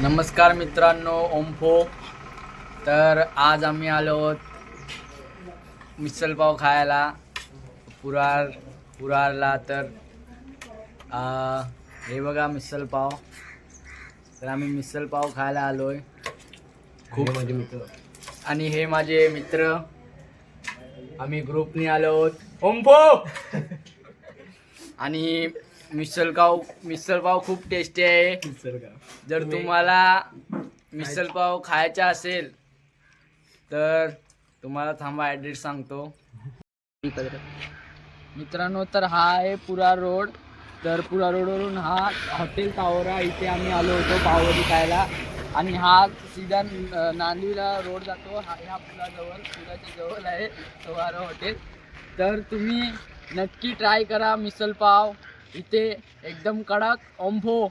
नमस्कार मित्रांनो, ओमफो. तर आज आम्ही आलो आहोत मिसळ पाव खायला पुरारला. तर हे बघा मिसळ पाव. तर आम्ही मिसळ पाव खायला आलोय. खूप माझे मित्र आणि हे माझे मित्र. आम्ही ग्रुपने आलो आहोत ओमफो. आणि मिसळ पाव खूप टेस्टी आहे. जर तुम्हाला मिसळ पाव खायचा असेल तर तुम्हाला थांबा, ॲड्रेस सांगतो मित्रांनो. तर हा आहे पुरा रोड. तर पुरा रोडवरून हा हॉटेल तावरा, इथे आम्ही आलो होतो पावभाजी खायला. आणि हा सीधा नांदवीला रोड जातो. ह्या पुलाच्या जवळ आहे तावरा हॉटेल. तर तुम्ही नक्की ट्राय करा मिसळ पाव. इथे एकदम कडक ओमफो.